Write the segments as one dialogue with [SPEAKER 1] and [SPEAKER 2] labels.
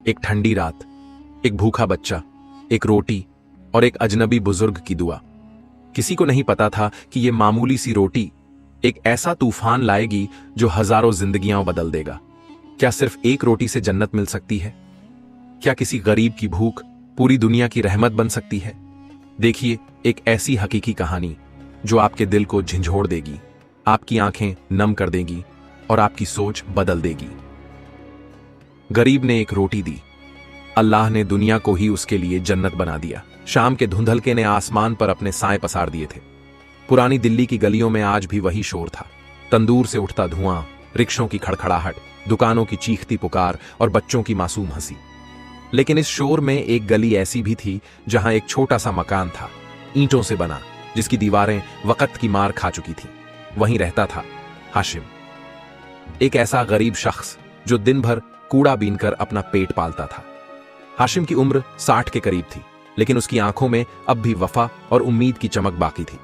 [SPEAKER 1] एक ठंडी रात, एक भूखा बच्चा, एक रोटी और एक अजनबी बुजुर्ग की दुआ। किसी को नहीं पता था कि यह मामूली सी रोटी एक ऐसा तूफान लाएगी जो हजारों जिंदगियां बदल देगा। क्या सिर्फ एक रोटी से जन्नत मिल सकती है? क्या किसी गरीब की भूख पूरी दुनिया की रहमत बन सकती है? देखिए, एक ऐसी हकीकी कहानी जो आपके दिल को झंझोड़ देगी, आपकी आंखें नम कर देगी और आपकी सोच बदल देगी। गरीब ने एक रोटी दी, अल्लाह ने दुनिया को ही उसके लिए जन्नत बना दिया। शाम के धुंधलके ने आसमान पर अपने साए पसार दिए थे। पुरानी दिल्ली की गलियों में आज भी वही शोर था, तंदूर से उठता धुआं, रिक्शों की खड़खड़ाहट, दुकानों की चीखती पुकार और बच्चों की मासूम हंसी। लेकिन इस शोर में एक गली ऐसी भी थी जहां एक छोटा सा मकान था, ईंटों से बना, जिसकी दीवारें वक्त की मार खा चुकी थीं। वहीं रहता था हाशिम, एक ऐसा गरीब शख्स जो दिन भर कूड़ा बीनकर अपना पेट पालता था। हाशिम की उम्र 60 के करीब थी, लेकिन उसकी आंखों में अब भी वफा और उम्मीद की चमक बाकी थी।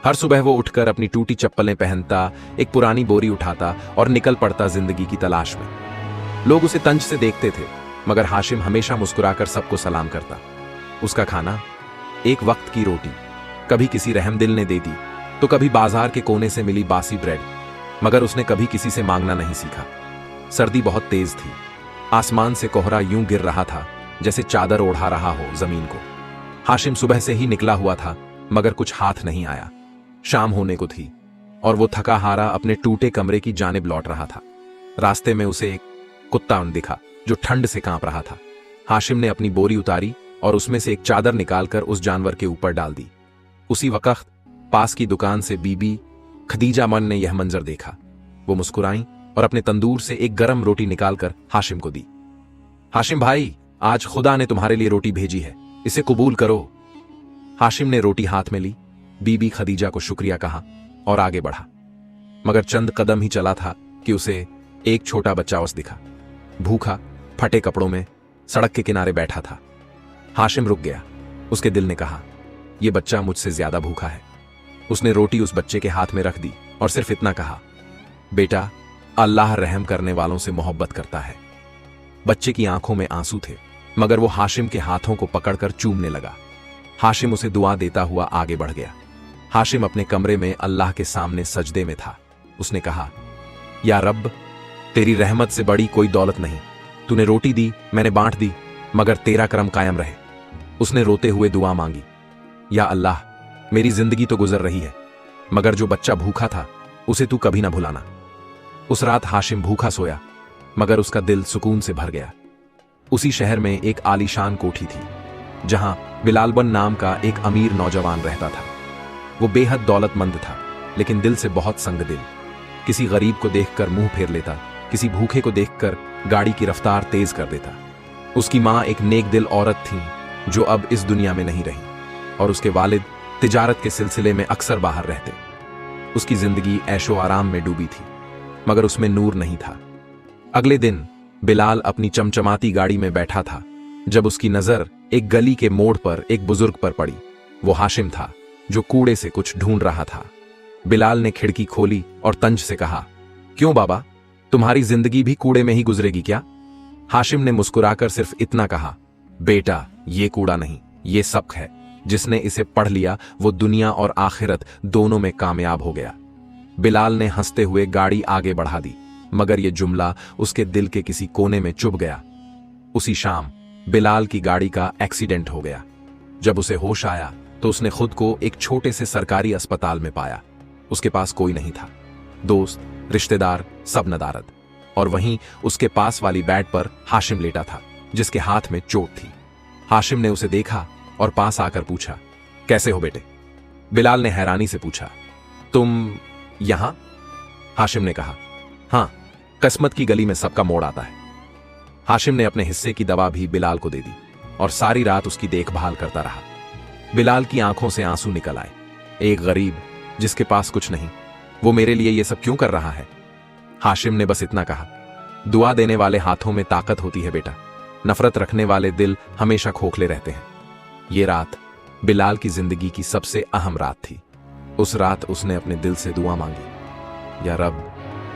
[SPEAKER 1] हर सुबह वो उठकर अपनी टूटी चप्पलें पहनता, एक पुरानी बोरी उठाता और निकल पड़ता जिंदगी की तलाश में। लोग उसे तंज से देखते थे, मगर हाशिम हमेशा मुस्कुराकर सबको सलाम करता। उसका खाना एक वक्त की रोटी, कभी किसी रहमदिल ने दे दी तो कभी बाजार के कोने से मिली बासी ब्रेड, मगर उसने कभी किसी से मांगना नहीं सीखा। सर्दी बहुत तेज थी, आसमान से कोहरा यूं गिर रहा था जैसे चादर ओढ़ा रहा हो जमीन को। हाशिम सुबह से ही निकला हुआ था, मगर कुछ हाथ नहीं आया। शाम होने को थी और वो थका हारा अपने टूटे कमरे की जानिब लौट रहा था। रास्ते में उसे एक कुत्ता दिखा जो ठंड से कांप रहा था। हाशिम ने अपनी बोरी उतारी और उसमें से एक चादर निकालकर उस जानवर के ऊपर डाल दी। उसी वक्त पास की दुकान से बीबी खदीजा मन ने यह मंजर देखा। वो मुस्कुराई और अपने तंदूर से एक गरम रोटी निकालकर हाशिम को दी। हाशिम भाई, आज खुदा ने तुम्हारे लिए रोटी भेजी है, इसे कबूल करो। हाशिम ने रोटी हाथ में ली, बीबी खदीजा को शुक्रिया कहा और आगे बढ़ा। मगर चंद कदम ही चला था कि उसे एक छोटा बच्चा उस दिखा, भूखा, फटे कपड़ों में सड़क के किनारे बैठा था। हाशिम रुक गया। उसके दिल ने कहा, यह बच्चा मुझसे ज्यादा भूखा है। उसने रोटी उस बच्चे के हाथ में रख दी और सिर्फ इतना कहा, बेटा, अल्लाह रहम करने वालों से मोहब्बत करता है। बच्चे की आंखों में आंसू थे, मगर वो हाशिम के हाथों को पकड़कर चूमने लगा। हाशिम उसे दुआ देता हुआ आगे बढ़ गया। हाशिम अपने कमरे में अल्लाह के सामने सजदे में था। उसने कहा, या रब, तेरी रहमत से बड़ी कोई दौलत नहीं। तूने रोटी दी, मैंने बांट दी, मगर तेरा करम कायम रहे। उसने रोते हुए दुआ मांगी, या अल्लाह, मेरी जिंदगी तो गुजर रही है, मगर जो बच्चा भूखा था उसे तू कभी ना भुलाना। उस रात हाशिम भूखा सोया, मगर उसका दिल सुकून से भर गया। उसी शहर में एक आलीशान कोठी थी जहां बिलालबन नाम का एक अमीर नौजवान रहता था। वो बेहद दौलतमंद था, लेकिन दिल से बहुत संगदिल। किसी गरीब को देखकर मुंह फेर लेता, किसी भूखे को देखकर गाड़ी की रफ्तार तेज कर देता। उसकी मां एक नेक दिल औरत थी जो अब इस दुनिया में नहीं रही, और उसके वालिद तिजारत के सिलसिले में अक्सर बाहर रहते। उसकी जिंदगी ऐशो आराम में डूबी थी, मगर उसमें नूर नहीं था। अगले दिन बिलाल अपनी चमचमाती गाड़ी में बैठा था जब उसकी नजर एक गली के मोड़ पर एक बुजुर्ग पर पड़ी। वो हाशिम था जो कूड़े से कुछ ढूंढ रहा था। बिलाल ने खिड़की खोली और तंज से कहा, क्यों बाबा, तुम्हारी जिंदगी भी कूड़े में ही गुजरेगी क्या? हाशिम ने मुस्कुराकर सिर्फ इतना कहा, बेटा, ये कूड़ा नहीं, ये सबक है। जिसने इसे पढ़ लिया वो दुनिया और आखिरत दोनों में कामयाब हो गया। बिलाल ने हंसते हुए गाड़ी आगे बढ़ा दी, मगर यह जुमला उसके दिल के किसी कोने में चुभ गया। उसी शाम बिलाल की गाड़ी का एक्सीडेंट हो गया। जब उसे होश आया तो उसने खुद को एक छोटे से सरकारी अस्पताल में पाया। उसके पास कोई नहीं था, दोस्त, रिश्तेदार, सब नदारद। और वहीं उसके पास वाली बेड पर हाशिम लेटा था, जिसके हाथ में चोट थी। हाशिम ने उसे देखा और पास आकर पूछा, कैसे हो बेटे? बिलाल ने हैरानी से पूछा, तुम यहां? हाशिम ने कहा, हां, किस्मत की गली में सबका मोड़ आता है। हाशिम ने अपने हिस्से की दवा भी बिलाल को दे दी और सारी रात उसकी देखभाल करता रहा। बिलाल की आंखों से आंसू निकल आए। एक गरीब जिसके पास कुछ नहीं, वो मेरे लिए ये सब क्यों कर रहा है? हाशिम ने बस इतना कहा, दुआ देने वाले हाथों में ताकत होती है बेटा, नफरत रखने वाले दिल हमेशा खोखले रहते हैं। ये रात बिलाल की जिंदगी की सबसे अहम रात थी। उस रात उसने अपने दिल से दुआ मांगी, या रब,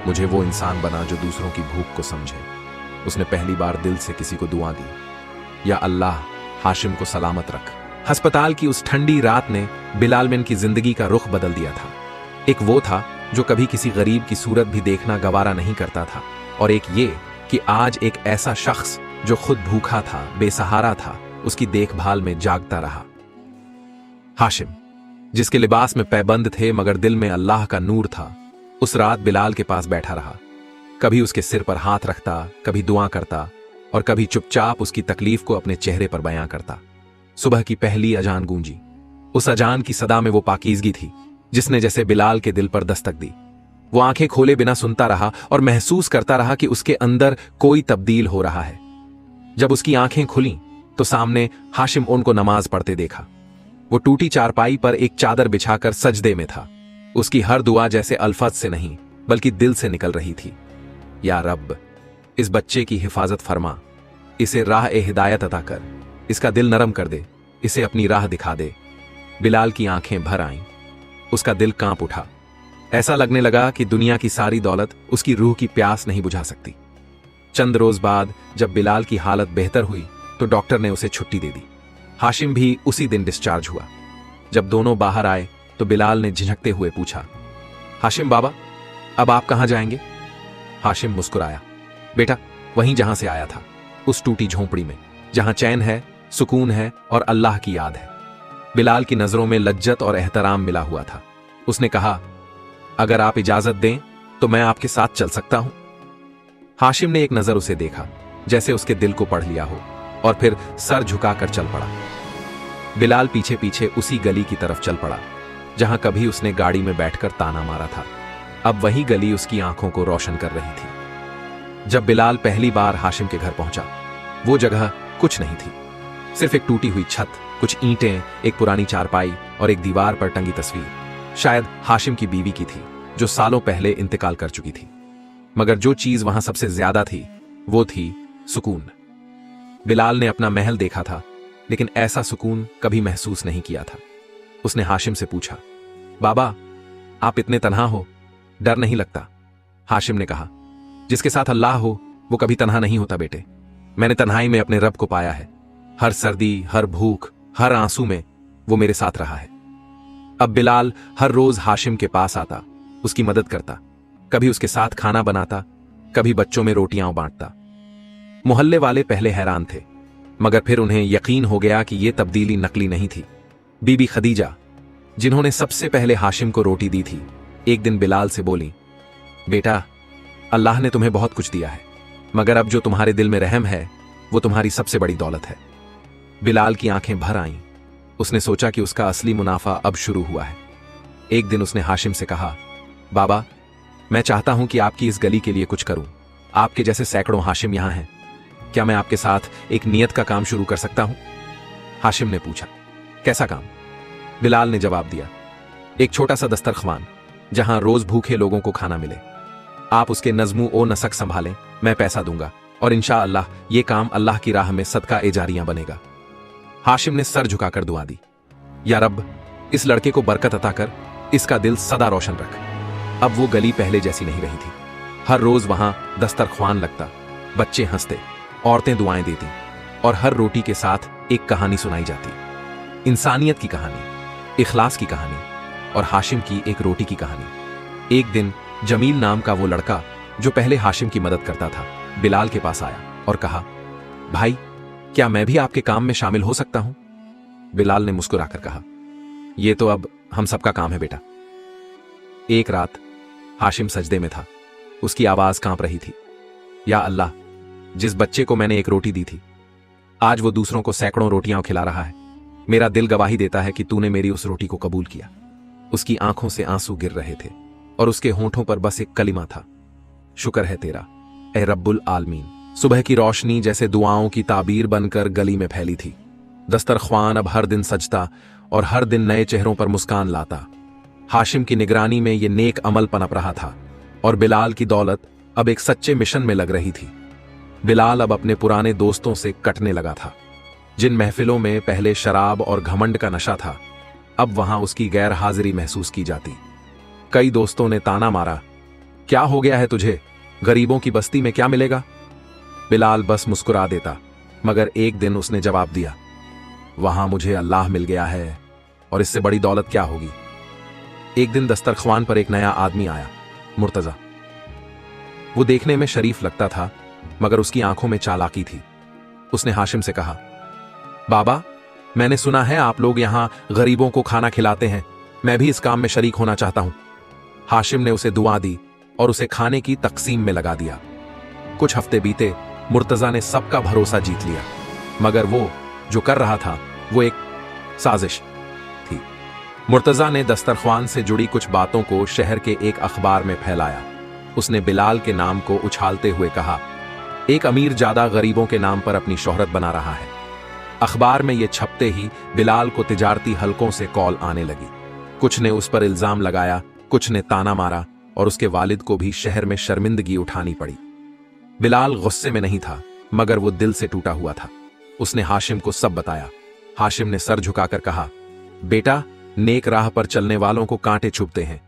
[SPEAKER 1] मुझे वो इंसान बना जो दूसरों की भूख को समझे, उसने पहली बार दिल से किसी को दुआ दी, या अल्लाह हाशिम को सलामत रख। अस्पताल की उस ठंडी रात ने बिलाल मियां की जिंदगी का रुख बदल दिया था। एक वो था जो कभी किसी गरीब की सूरत भी देखना गवारा नहीं करता था, और एक ये कि आज एक ऐसा शख्स जो खुद भूखा था, बेसहारा था, उसकी देखभाल में जागता रहा। हाशिम, जिसके लिबास में पैबंद थे मगर दिल में अल्लाह का नूर था, उस रात बिलाल के पास बैठा रहा। कभी उसके सिर पर हाथ रखता, कभी दुआ करता, और कभी चुपचाप उसकी तकलीफ को अपने चेहरे पर बयां करता। सुबह की पहली अजान गूंजी। उस अजान की सदा में वो पाकीज़गी थी जिसने जैसे बिलाल के दिल पर दस्तक दी। वो आंखें खोले बिना सुनता रहा और महसूस करता रहा कि उसके अंदर कोई तब्दील हो रहा है। जब उसकी आंखें खुलीं तो सामने हाशिम उनको नमाज पढ़ते देखा। वो टूटी चारपाई पर एक चादर बिछाकर सजदे में था। उसकी हर दुआ जैसे अल्फाज से नहीं बल्कि दिल से निकल रही थी। या रब, इस बच्चे की हिफाजत फरमा, इसे राह ए हिदायत अता कर, इसका दिल नरम कर दे, इसे अपनी राह दिखा दे। बिलाल की आंखें भर आईं, उसका दिल कांप उठा। ऐसा लगने लगा कि दुनिया की सारी दौलत उसकी रूह की प्यास नहीं बुझा सकती। चंद रोज बाद जब बिलाल की हालत बेहतर हुई तो डॉक्टर ने उसे छुट्टी दे दी। हाशिम भी उसी दिन डिस्चार्ज हुआ। जब दोनों बाहर आए तो बिलाल ने झिझकते हुए पूछा, हाशिम बाबा, अब आप कहां जाएंगे? हाशिम मुस्कुराया, बेटा, वहीं जहां से आया था, उस टूटी झोंपड़ी में, जहां चैन है, सुकून है और अल्लाह की याद है। बिलाल की नजरों में लज्जत और एहतराम मिला हुआ था। उसने कहा, अगर आप इजाजत दें तो मैं आपके साथ चल सकता हूं। हाशिम ने एक नजर उसे देखा, जैसे उसके दिल को पढ़ लिया हो, और फिर सर झुकाकर चल पड़ा। बिलाल पीछे पीछे उसी गली की तरफ चल पड़ा जहां कभी उसने गाड़ी में बैठकर ताना मारा था। अब वही गली उसकी आंखों को रोशन कर रही थी। जब बिलाल पहली बार हाशिम के घर पहुंचा, वो जगह कुछ नहीं थी, सिर्फ एक टूटी हुई छत, कुछ ईंटें, एक पुरानी चारपाई और एक दीवार पर टंगी तस्वीर। शायद हाशिम की बीवी की थी, जो सालों पहले इंतकाल कर चुकी थी। मगर जो चीज वहां सबसे ज्यादा थी वो थी सुकून। बिलाल ने अपना महल देखा था, लेकिन ऐसा सुकून कभी महसूस नहीं किया था। उसने हाशिम से पूछा, बाबा, आप इतने तन्हा हो, डर नहीं लगता? हाशिम ने कहा, जिसके साथ अल्लाह हो वो कभी तन्हा नहीं होता बेटे। मैंने तन्हाई में अपने रब को पाया है। हर सर्दी, हर भूख, हर आंसू में वो मेरे साथ रहा है। अब बिलाल हर रोज हाशिम के पास आता, उसकी मदद करता, कभी उसके साथ खाना बनाता, कभी बच्चों में रोटियां बांटता। मोहल्ले वाले पहले हैरान थे, मगर फिर उन्हें यकीन हो गया कि यह तब्दीली नकली नहीं थी। बीबी खदीजा, जिन्होंने सबसे पहले हाशिम को रोटी दी थी, एक दिन बिलाल से बोली, बेटा, अल्लाह ने तुम्हें बहुत कुछ दिया है, मगर अब जो तुम्हारे दिल में रहम है वो तुम्हारी सबसे बड़ी दौलत है। बिलाल की आंखें भर आईं। उसने सोचा कि उसका असली मुनाफा अब शुरू हुआ है। एक दिन उसने हाशिम से कहा, बाबा, मैं चाहता हूं कि आपकी इस गली के लिए कुछ करूं। आपके जैसे सैकड़ों हाशिम यहां हैं। क्या मैं आपके साथ एक नियत का काम शुरू कर सकता हूं? हाशिम ने पूछा, कैसा काम? बिलाल ने जवाब दिया, एक छोटा सा दस्तरख्वान जहां रोज भूखे लोगों को खाना मिले। आप उसके नज़्मो ओ नसक संभालें, मैं पैसा दूंगा, और इंशाअल्लाह ये काम अल्लाह की राह में सदका ए जारियां बनेगा। हाशिम ने सर झुकाकर दुआ दी, या रब, इस लड़के को बरकत अता कर, इसका दिल सदा रोशन रख। अब वो गली पहले जैसी नहीं रही थी। हर रोज वहां दस्तरख्वान लगता, बच्चे हंसते, औरतें दुआएं देती, और हर रोटी के साथ एक कहानी सुनाई जाती। इंसानियत की कहानी, इखलास की कहानी, और हाशिम की एक रोटी की कहानी। एक दिन जमील नाम का वो लड़का जो पहले हाशिम की मदद करता था, बिलाल के पास आया और कहा, भाई, क्या मैं भी आपके काम में शामिल हो सकता हूं? बिलाल ने मुस्कुराकर कहा, यह तो अब हम सबका काम है बेटा। एक रात हाशिम सजदे में था। उसकी आवाज कांप रही थी, या अल्लाह, जिस बच्चे को मैंने एक रोटी दी थी, आज वो दूसरों को सैकड़ों रोटियां खिला रहा है। मेरा दिल गवाही देता है कि तूने मेरी उस रोटी को कबूल किया। उसकी आंखों से आंसू गिर रहे थे और उसके होंठों पर बस एक कलिमा था, शुक्र है तेरा, ए रब्बुल आलमीन। सुबह की रोशनी जैसे दुआओं की ताबीर बनकर गली में फैली थी। दस्तरख्वान अब हर दिन सजता और हर दिन नए चेहरों पर मुस्कान लाता। हाशिम की निगरानी में यह नेक अमल पनप रहा था, और बिलाल की दौलत अब एक सच्चे मिशन में लग रही थी। बिलाल अब अपने पुराने दोस्तों से कटने लगा था। जिन महफिलों में पहले शराब और घमंड का नशा था, अब वहां उसकी गैर हाजिरी महसूस की जाती। कई दोस्तों ने ताना मारा, क्या हो गया है तुझे? गरीबों की बस्ती में क्या मिलेगा? बिलाल बस मुस्कुरा देता, मगर एक दिन उसने जवाब दिया, वहां मुझे अल्लाह मिल गया है और इससे बड़ी दौलत क्या होगी। एक दिन दस्तरख्वान पर एक नया आदमी आया, मुर्तजा। वो देखने में शरीफ लगता था, मगर उसकी आंखों में चालाकी थी। उसने हाशिम से कहा, बाबा, मैंने सुना है आप लोग यहां गरीबों को खाना खिलाते हैं, मैं भी इस काम में शरीक होना चाहता हूं। हाशिम ने उसे दुआ दी और उसे खाने की तकसीम में लगा दिया। कुछ हफ्ते बीते, मुर्तजा ने सबका भरोसा जीत लिया, मगर वो जो कर रहा था वो एक साजिश थी। मुर्तजा ने दस्तरख्वान से जुड़ी कुछ बातों को शहर के एक अखबार में फैलाया। उसने बिलाल के नाम को उछालते हुए कहा, एक अमीर ज्यादा गरीबों के नाम पर अपनी शोहरत बना रहा है। अखबार में यह छपते ही बिलाल को तिजारती हलकों से कॉल आने लगी। कुछ ने उस पर इल्जाम लगाया, कुछ ने ताना मारा और उसके वालिद को भी शहर में शर्मिंदगी उठानी पड़ी। बिलाल गुस्से में नहीं था, मगर वो दिल से टूटा हुआ था। उसने हाशिम को सब बताया। हाशिम ने सर झुकाकर कहा, बेटा, नेक राह पर चलने वालों को कांटे चुभते हैं,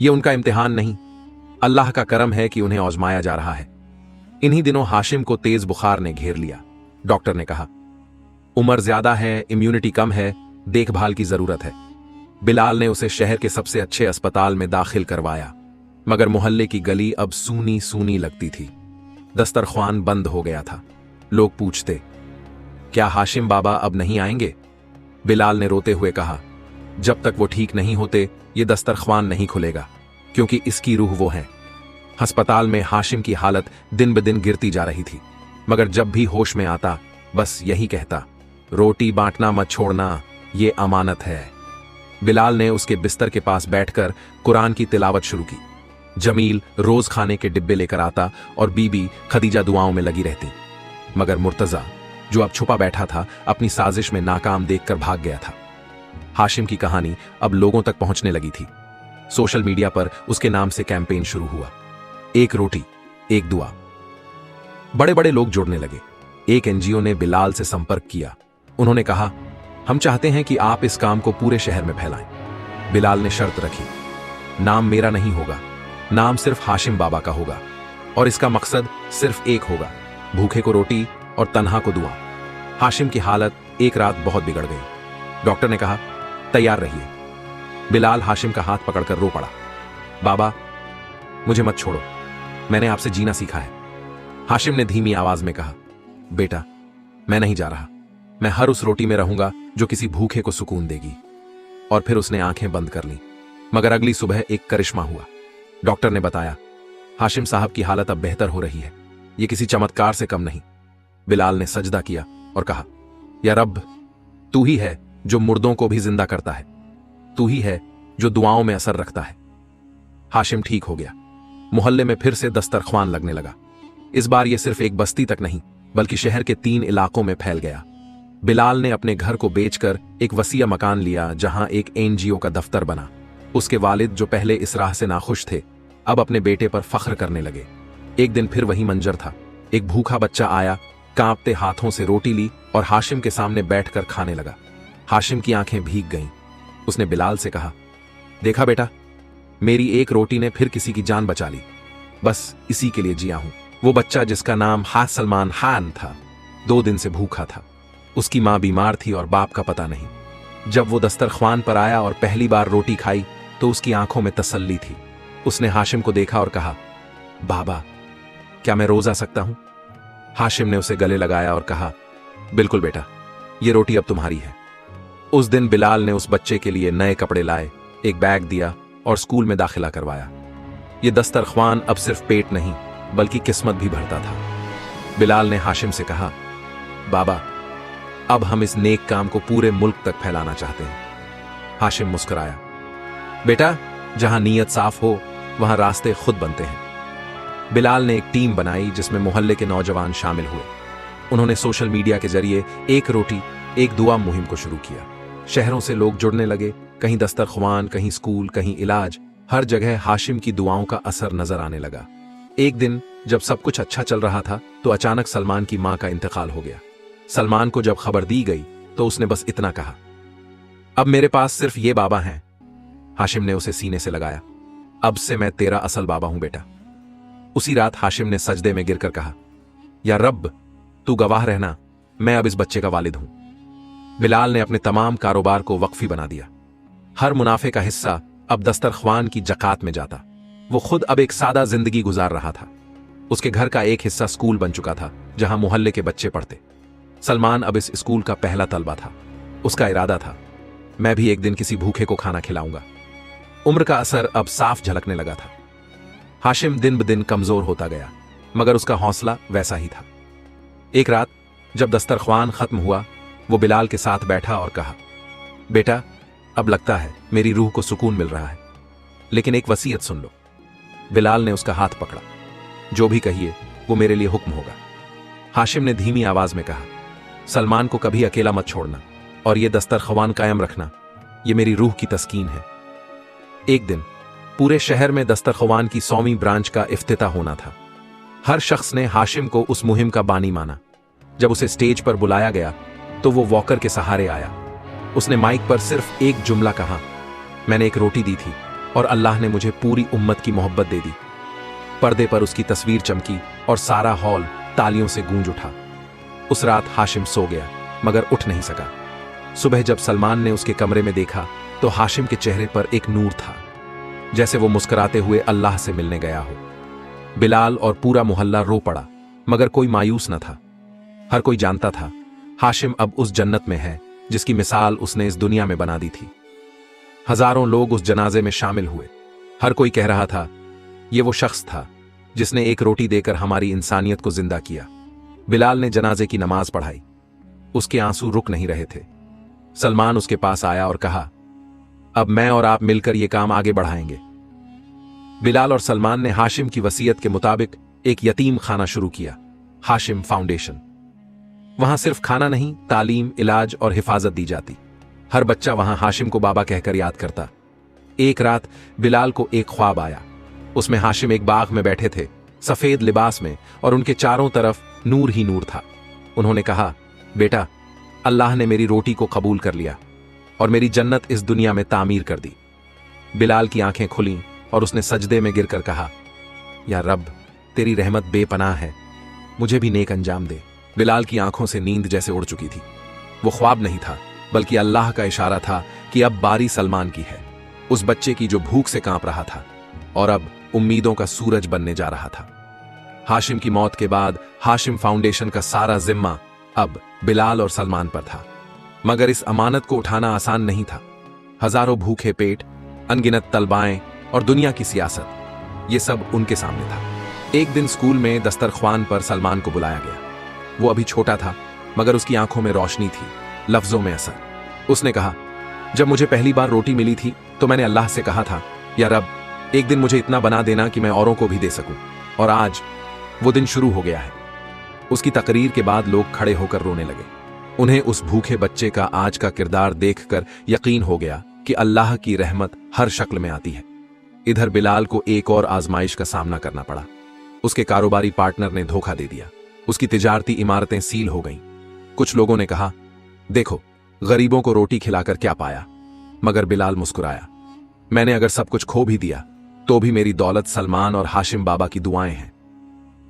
[SPEAKER 1] ये उनका इम्तिहान नहीं, अल्लाह का करम है कि उन्हें आजमाया जा रहा है। इन्हीं दिनों हाशिम को तेज बुखार ने घेर लिया। डॉक्टर ने कहा, उम्र ज्यादा है, इम्यूनिटी कम है, देखभाल की जरूरत है। बिलाल ने उसे शहर के सबसे अच्छे अस्पताल में दाखिल करवाया, मगर मोहल्ले की गली अब सूनी सूनी लगती थी। दस्तरख्वान बंद हो गया था। लोग पूछते, क्या हाशिम बाबा अब नहीं आएंगे? बिलाल ने रोते हुए कहा, जब तक वो ठीक नहीं होते ये दस्तरख्वान नहीं खुलेगा, क्योंकि इसकी रूह वो है। अस्पताल में हाशिम की हालत दिन ब दिन गिरती जा रही थी, मगर जब भी होश में आता बस यही कहता, रोटी बांटना मत छोड़ना, ये अमानत है। बिलाल ने उसके बिस्तर के पास बैठकर कुरान की तिलावत शुरू की। जमील रोज खाने के डिब्बे लेकर आता और बीबी खदीजा दुआओं में लगी रहती, मगर मुर्तजा, जो अब छुपा बैठा था, अपनी साजिश में नाकाम देखकर भाग गया था। हाशिम की कहानी अब लोगों तक पहुंचने लगी थी। सोशल मीडिया पर उसके नाम से कैंपेन शुरू हुआ, एक रोटी एक दुआ। बड़े बड़े लोग जुड़ने लगे। एक एनजीओ ने बिलाल से संपर्क किया। उन्होंने कहा, हम चाहते हैं कि आप इस काम को पूरे शहर में फैलाएं। बिलाल ने शर्त रखी, नाम मेरा नहीं होगा, नाम सिर्फ हाशिम बाबा का होगा, और इसका मकसद सिर्फ एक होगा, भूखे को रोटी और तन्हा को दुआ। हाशिम की हालत एक रात बहुत बिगड़ गई। डॉक्टर ने कहा, तैयार रहिए। बिलाल हाशिम का हाथ पकड़कर रो पड़ा, बाबा, मुझे मत छोड़ो, मैंने आपसे जीना सीखा है। हाशिम ने धीमी आवाज में कहा, बेटा, मैं नहीं जा रहा, मैं हर उस रोटी में रहूंगा जो किसी भूखे को सुकून देगी। और फिर उसने आंखें बंद कर लीं। मगर अगली सुबह एक करिश्मा हुआ। डॉक्टर ने बताया, हाशिम साहब की हालत अब बेहतर हो रही है, ये किसी चमत्कार से कम नहीं। बिलाल ने सजदा किया और कहा, या रब, तू ही है जो मुर्दों को भी जिंदा करता है, तू ही है जो दुआओं में असर रखता है। हाशिम ठीक हो गया। मोहल्ले में फिर से दस्तरख्वान लगने लगा। इस बार यह सिर्फ एक बस्ती तक नहीं, बल्कि शहर के 3 इलाकों में फैल गया। बिलाल ने अपने घर को बेचकर एक वसीया मकान लिया, जहां एक एनजीओ का दफ्तर बना। उसके वालिद, जो पहले इस राह से नाखुश थे, अब अपने बेटे पर फख्र करने लगे। एक दिन फिर वही मंजर था। एक भूखा बच्चा आया, कांपते हाथों से रोटी ली और हाशिम के सामने बैठकर खाने लगा। हाशिम की आंखें भीग गईं। उसने बिलाल से कहा, देखा बेटा, मेरी एक रोटी ने फिर किसी की जान बचा ली, बस इसी के लिए जिया हूं। वो बच्चा जिसका नाम सलमान खान था, 2 दिन से भूखा था। उसकी मां बीमार थी और बाप का पता नहीं। जब वो दस्तरख्वान पर आया और पहली बार रोटी खाई तो उसकी आंखों में तसल्ली थी। उसने हाशिम को देखा और कहा, बाबा, क्या मैं रोज आ सकता हूं? हाशिम ने उसे गले लगाया और कहा, बिल्कुल बेटा, ये रोटी अब तुम्हारी है। उस दिन बिलाल ने उस बच्चे के लिए नए कपड़े लाए, एक बैग दिया और स्कूल में दाखिला करवाया। ये दस्तरख्वान अब सिर्फ पेट नहीं, बल्कि किस्मत भी भरता था। बिलाल ने हाशिम से कहा, बाबा, अब हम इस नेक काम को पूरे मुल्क तक फैलाना चाहते हैं। हाशिम मुस्कुराया, बेटा, जहां नीयत साफ हो वहां रास्ते खुद बनते हैं। बिलाल ने एक टीम बनाई जिसमें मोहल्ले के नौजवान शामिल हुए। उन्होंने सोशल मीडिया के जरिए एक रोटी एक दुआ मुहिम को शुरू किया। शहरों से लोग जुड़ने लगे, कहीं दस्तरख्वान, कहीं स्कूल, कहीं इलाज, हर जगह हाशिम की दुआओं का असर नजर आने लगा। एक दिन जब सब कुछ अच्छा चल रहा था तो अचानक सलमान की मां का इंतकाल हो गया। सलमान को जब खबर दी गई तो उसने बस इतना कहा, अब मेरे पास सिर्फ ये बाबा हैं। हाशिम ने उसे सीने से लगाया, अब से मैं तेरा असल बाबा हूं बेटा। उसी रात हाशिम ने सजदे में गिरकर कहा, या रब, तू गवाह रहना, मैं अब इस बच्चे का वालिद हूं। बिलाल ने अपने तमाम कारोबार को वक्फी बना दिया। हर मुनाफे का हिस्सा अब दस्तरख्वान की जकात में जाता। वो खुद अब एक सादा जिंदगी गुजार रहा था। उसके घर का एक हिस्सा स्कूल बन चुका था जहां मोहल्ले के बच्चे पढ़ते। सलमान अब इस स्कूल का पहला तलबा था। उसका इरादा था, मैं भी एक दिन किसी भूखे को खाना खिलाऊंगा। उम्र का असर अब साफ झलकने लगा था। हाशिम दिन ब दिन कमजोर होता गया, मगर उसका हौसला वैसा ही था। एक रात जब दस्तरख्वान खत्म हुआ, वो बिलाल के साथ बैठा और कहा, बेटा, अब लगता है मेरी रूह को सुकून मिल रहा है, लेकिन एक वसीयत सुन लो। बिलाल ने उसका हाथ पकड़ा। जो भी कहिए वो मेरे लिए हुक्म होगा। हाशिम ने धीमी आवाज में कहा, सलमान को कभी अकेला मत छोड़ना और ये दस्तरख्वान कायम रखना, ये मेरी रूह की तस्कीन है। एक दिन पूरे शहर में दस्तरख्वान की 100वीं ब्रांच का इफ्तिताह होना था। हर शख्स ने हाशिम को उस मुहिम का बानी माना। जब उसे स्टेज पर बुलाया गया तो वो वॉकर के सहारे आया। उसने माइक पर सिर्फ एक जुमला कहा, मैंने एक रोटी दी थी और अल्लाह ने मुझे पूरी उम्मत की मोहब्बत दे दी। पर्दे पर उसकी तस्वीर चमकी और सारा हॉल तालियों से गूंज उठा। उस रात हाशिम सो गया, मगर उठ नहीं सका। सुबह जब सलमान ने उसके कमरे में देखा तो हाशिम के चेहरे पर एक नूर था, जैसे वो मुस्कुराते हुए अल्लाह से मिलने गया हो। बिलाल और पूरा मोहल्ला रो पड़ा, मगर कोई मायूस न था। हर कोई जानता था हाशिम अब उस जन्नत में है जिसकी मिसाल उसने इस दुनिया में बना दी थी। हजारों लोग उस जनाजे में शामिल हुए। हर कोई कह रहा था, ये वो शख्स था जिसने एक रोटी देकर हमारी इंसानियत को जिंदा किया। बिलाल ने जनाजे की नमाज पढ़ाई। उसके आंसू रुक नहीं रहे थे। सलमान उसके पास आया और कहा, अब मैं और आप मिलकर यह काम आगे बढ़ाएंगे। बिलाल और सलमान ने हाशिम की वसीयत के मुताबिक एक यतीम खाना शुरू किया, हाशिम फाउंडेशन। वहां सिर्फ खाना नहीं, तालीम, इलाज और हिफाजत दी जाती। हर बच्चा वहां हाशिम को बाबा कहकर याद करता। एक रात बिलाल को एक ख्वाब आया। उसमें हाशिम एक बाग में बैठे थे, सफेद लिबास में, और उनके चारों तरफ नूर ही नूर था। उन्होंने कहा, बेटा, अल्लाह ने मेरी रोटी को कबूल कर लिया और मेरी जन्नत इस दुनिया में तामीर कर दी। बिलाल की आंखें खुलीं और उसने सजदे में गिरकर कहा, या रब, तेरी रहमत बेपनाह है, मुझे भी नेक अंजाम दे। बिलाल की आंखों से नींद जैसे उड़ चुकी थी। वो ख्वाब नहीं था, बल्कि अल्लाह का इशारा था कि अब बारी सलमान की है, उस बच्चे की जो भूख से कांप रहा था और अब उम्मीदों का सूरज बनने जा रहा था। हाशिम की मौत के बाद हाशिम फाउंडेशन का सारा जिम्मा अब बिलाल और सलमान पर था, मगर इस अमानत को उठाना आसान नहीं था। हजारों भूखे पेट, अनगिनत तलबाएं और दुनिया की सियासत, ये सब उनके सामने था। एक दिन स्कूल में दस्तरख्वान पर सलमान को बुलाया गया। वो अभी छोटा था, मगर उसकी आंखों में रोशनी थी, लफ्जों में असर। उसने कहा, जब मुझे पहली बार रोटी मिली थी तो मैंने अल्लाह से कहा था, या रब, एक दिन मुझे इतना बना देना कि मैं औरों को भी दे सकूं। और आज वो दिन शुरू हो गया है। उसकी तकरीर के बाद लोग खड़े होकर रोने लगे। उन्हें उस भूखे बच्चे का आज का किरदार देखकर यकीन हो गया कि अल्लाह की रहमत हर शक्ल में आती है। इधर बिलाल को एक और आजमाइश का सामना करना पड़ा। उसके कारोबारी पार्टनर ने धोखा दे दिया। उसकी तिजारती इमारतें सील हो गईं। कुछ लोगों ने कहा, देखो, गरीबों को रोटी खिलाकर क्या पाया। मगर बिलाल मुस्कुराया, मैंने अगर सब कुछ खो भी दिया तो भी मेरी दौलत सलमान और हाशिम बाबा की दुआएं हैं।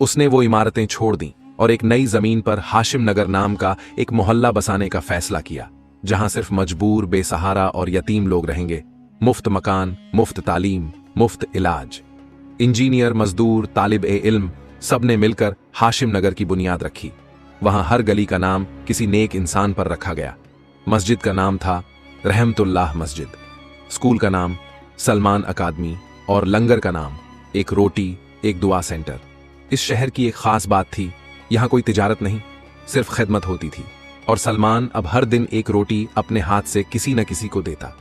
[SPEAKER 1] उसने वो इमारतें छोड़ दी और एक नई जमीन पर हाशिम नगर नाम का एक मोहल्ला बसाने का फैसला किया, जहां सिर्फ मजबूर, बेसहारा और यतीम लोग रहेंगे। मुफ्त मकान, मुफ्त तालीम, मुफ्त इलाज। इंजीनियर, मजदूर, तालिब ए इल्म, सब ने मिलकर हाशिम नगर की बुनियाद रखी। वहां हर गली का नाम किसी नेक इंसान पर रखा गया। मस्जिद का नाम था रहमतुल्लाह मस्जिद, स्कूल का नाम सलमान अकादमी और लंगर का नाम एक रोटी एक दुआ सेंटर। इस शहर की एक खास बात थी, यहां कोई तिजारत नहीं, सिर्फ खिदमत होती थी। और सलमान अब हर दिन एक रोटी अपने हाथ से किसी न किसी को देता।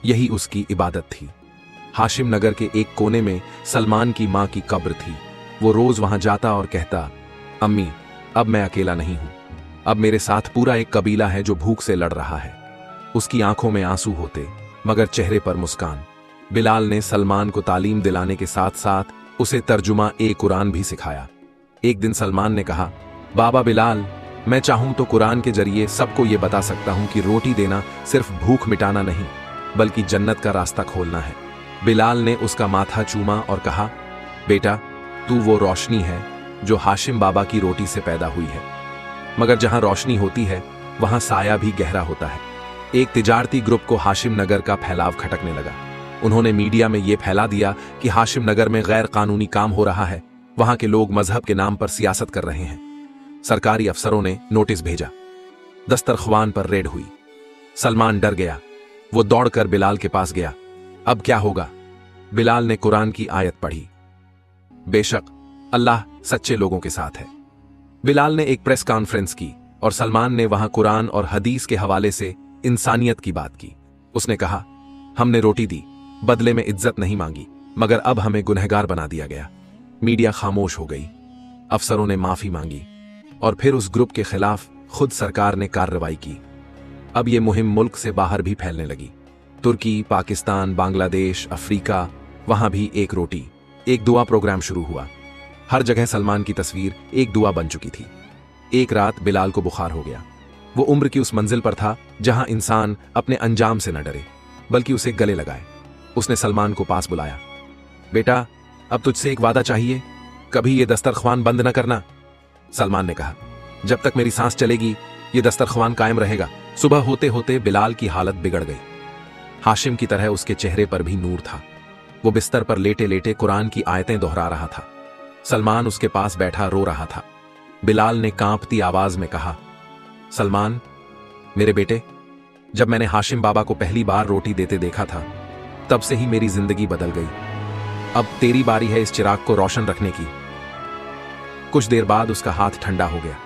[SPEAKER 1] यही उसकी इबादत थी। हाशिम नगर के एक कोने में सलमान की मां की कब्र थी। वो रोज वहां जाता और कहता, अम्मी, अब मैं अकेला नहीं हूं, अब मेरे साथ पूरा एक कबीला है जो भूख से लड़ रहा है। उसकी आंखों में आंसू होते, मगर चेहरे पर मुस्कान। बिलाल ने सलमान को तालीम दिलाने के साथ साथ उसे तर्जुमा ए कुरान भी सिखाया। एक दिन सलमान ने कहा, बाबा बिलाल, मैं चाहूं तो कुरान के जरिए सबको यह बता सकता हूं कि रोटी देना सिर्फ भूख मिटाना नहीं, बल्कि जन्नत का रास्ता खोलना है। बिलाल ने उसका माथा चूमा और कहा, बेटा, तू वो रोशनी है जो हाशिम बाबा की रोटी से पैदा हुई है। मगर जहां रोशनी होती है वहां साया भी गहरा होता है। एक तिजारती ग्रुप को हाशिम नगर का फैलाव खटकने लगा। उन्होंने मीडिया में यह फैला दिया कि हाशिम नगर में गैर कानूनी काम हो रहा है, वहां के लोग मजहब के नाम पर सियासत कर रहे हैं। सरकारी अफसरों ने नोटिस भेजा। दस्तरख्वान पर रेड हुई। सलमान डर गया। वो दौड़कर बिलाल के पास गया। अब क्या होगा? बिलाल ने कुरान की आयत पढ़ी, बेशक अल्लाह सच्चे लोगों के साथ है। बिलाल ने एक प्रेस कॉन्फ्रेंस की और सलमान ने वहां कुरान और हदीस के हवाले से इंसानियत की बात की। उसने कहा, हमने रोटी दी, बदले में इज्जत नहीं मांगी, मगर अब हमें गुनहगार बना दिया गया। मीडिया खामोश हो गई। अफसरों ने माफी मांगी और फिर उस ग्रुप के खिलाफ खुद सरकार ने कार्रवाई की। अब यह मुहिम मुल्क से बाहर भी फैलने लगी। तुर्की, पाकिस्तान, बांग्लादेश, अफ्रीका, वहां भी एक रोटी, एक दुआ प्रोग्राम शुरू हुआ। हर जगह सलमान की तस्वीर एक दुआ बन चुकी थी। एक रात बिलाल को बुखार हो गया। वो उम्र की उस मंजिल पर था जहां इंसान अपने अंजाम से न डरे बल्कि उसे गले लगाए। उसने सलमान को पास बुलाया। बेटा, अब तुझसे एक वादा चाहिए, कभी ये दस्तरख्वान बंद न करना। सलमान ने कहा, जब तक मेरी सांस चलेगी ये दस्तरख्वान कायम रहेगा। सुबह होते होते बिलाल की हालत बिगड़ गई। हाशिम की तरह उसके चेहरे पर भी नूर था। वो बिस्तर पर लेटे लेटे कुरान की आयतें दोहरा रहा था। सलमान उसके पास बैठा रो रहा था। बिलाल ने कांपती आवाज में कहा, सलमान मेरे बेटे, जब मैंने हाशिम बाबा को पहली बार रोटी देते देखा था तब से ही मेरी जिंदगी बदल गई। अब तेरी बारी है इस चिराग को रोशन रखने की। कुछ देर बाद उसका हाथ ठंडा हो गया।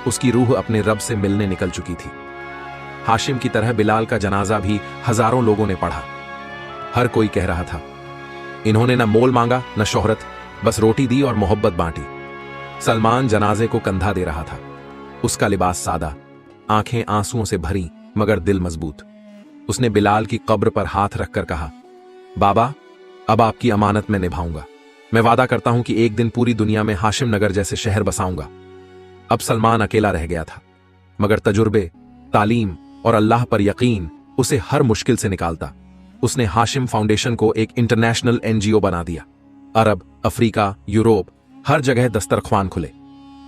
[SPEAKER 1] उसकी रूह अपने रब से मिलने निकल चुकी थी। हाशिम की तरह बिलाल का जनाजा भी हजारों लोगों ने पढ़ा। हर कोई कह रहा था, इन्होंने न मोल मांगा न शोहरत, बस रोटी दी और मोहब्बत बांटी। सलमान जनाजे को कंधा दे रहा था। उसका लिबास सादा, आंखें आंसुओं से भरी मगर दिल मजबूत। उसने बिलाल की कब्र पर हाथ रखकर कहा, बाबा, अब आपकी अमानत मैं निभाऊंगा। मैं वादा करता हूं कि एक दिन पूरी दुनिया में हाशिम नगर जैसे शहर बसाऊंगा। अब सलमान अकेला रह गया था, मगर तजुर्बे, तालीम और अल्लाह पर यकीन उसे हर मुश्किल से निकालता। उसने हाशिम फाउंडेशन को एक इंटरनेशनल NGO बना दिया। अरब, अफ्रीका, यूरोप, हर जगह दस्तरख्वान खुले।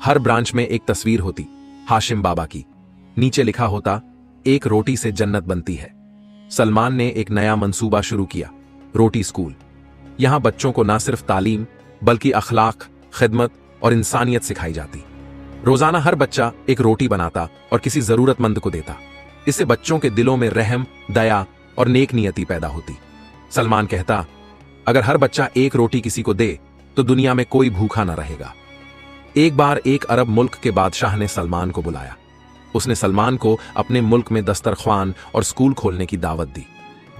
[SPEAKER 1] हर ब्रांच में एक तस्वीर होती हाशिम बाबा की। नीचे लिखा होता, एक रोटी से जन्नत बनती है। सलमान ने एक नया मंसूबा शुरू किया, रोटी स्कूल। यहां बच्चों को न सिर्फ तालीम बल्कि अखलाक, खिदमत और इंसानियत सिखाई जाती। रोजाना हर बच्चा एक रोटी बनाता और किसी जरूरतमंद को देता। इससे बच्चों के दिलों में रहम, दया और नेक नियति पैदा होती। सलमान कहता, अगर हर बच्चा एक रोटी किसी को दे तो दुनिया में कोई भूखा न रहेगा। एक बार एक अरब मुल्क के बादशाह ने सलमान को बुलाया। उसने सलमान को अपने मुल्क में दस्तरख्वान और स्कूल खोलने की दावत दी।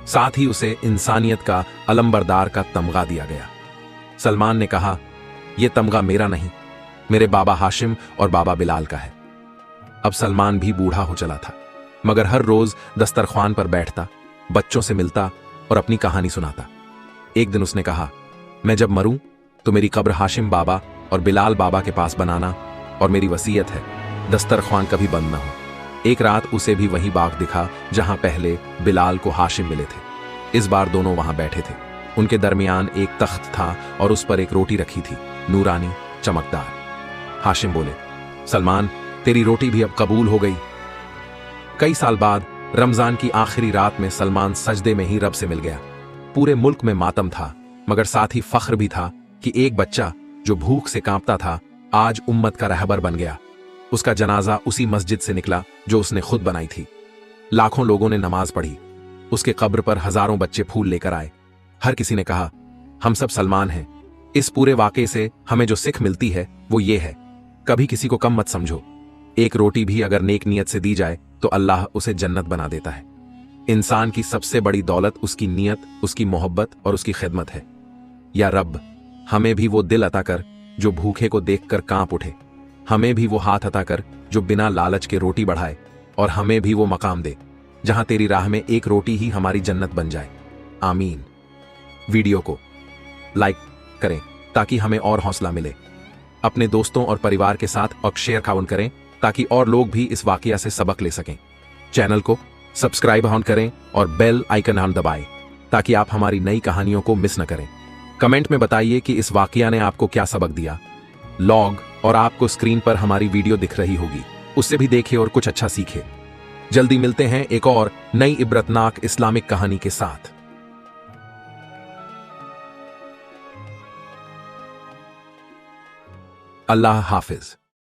[SPEAKER 1] साथ ही उसे इंसानियत का अलंबरदार का तमगा दिया गया। सलमान ने कहा, यह तमगा मेरा नहीं, मेरे बाबा हाशिम और बाबा बिलाल का है। अब सलमान भी बूढ़ा हो चला था, मगर हर रोज दस्तरख्वान पर बैठता, बच्चों से मिलता और अपनी कहानी सुनाता। एक दिन उसने कहा, मैं जब मरूं तो मेरी कब्र हाशिम बाबा और बिलाल बाबा के पास बनाना, और मेरी वसीयत है दस्तरख्वान कभी बंद ना हो। एक रात उसे भी वही बाग दिखा जहां पहले बिलाल को हाशिम मिले थे। इस बार दोनों वहां बैठे थे। उनके दरमियान एक तख्त था और उस पर एक रोटी रखी थी, नूरानी, चमकदार। हाशिम बोले, सलमान, तेरी रोटी भी अब कबूल हो गई। कई साल बाद रमजान की आखिरी रात में सलमान सजदे में ही रब से मिल गया। पूरे मुल्क में मातम था, मगर साथ ही फख्र भी था कि एक बच्चा जो भूख से कांपता था आज उम्मत का रहबर बन गया। उसका जनाजा उसी मस्जिद से निकला जो उसने खुद बनाई थी। लाखों लोगों ने नमाज पढ़ी। उसके कब्र पर हजारों बच्चे फूल लेकर आए। हर किसी ने कहा, हम सब सलमान हैं। इस पूरे वाकये से हमें जो सिख मिलती है वो ये है, कभी किसी को कम मत समझो। एक रोटी भी अगर नेक नियत से दी जाए तो अल्लाह उसे जन्नत बना देता है। इंसान की सबसे बड़ी दौलत उसकी नियत, उसकी मोहब्बत और उसकी खिदमत है। या रब, हमें भी वो दिल अता कर जो भूखे को देखकर कांप उठे। हमें भी वो हाथ अता कर जो बिना लालच के रोटी बढ़ाए, और हमें भी वो मकाम दे जहां तेरी राह में एक रोटी ही हमारी जन्नत बन जाए। आमीन। वीडियो को लाइक करें ताकि हमें और हौसला मिले। अपने दोस्तों और परिवार के साथ और शेयर खावन करें ताकि और लोग भी इस वाकया से सबक ले सकें। चैनल को सब्सक्राइब ऑन करें और बेल आइकन ऑन दबाएं ताकि आप हमारी नई कहानियों को मिस न करें। कमेंट में बताइए कि इस वाकया ने आपको क्या सबक दिया। लॉग और आपको स्क्रीन पर हमारी वीडियो दिख रही होगी, उससे भी देखे और कुछ अच्छा सीखे। जल्दी मिलते हैं एक और नई इबरतनाक इस्लामिक कहानी के साथ। अल्लाह हाफिज।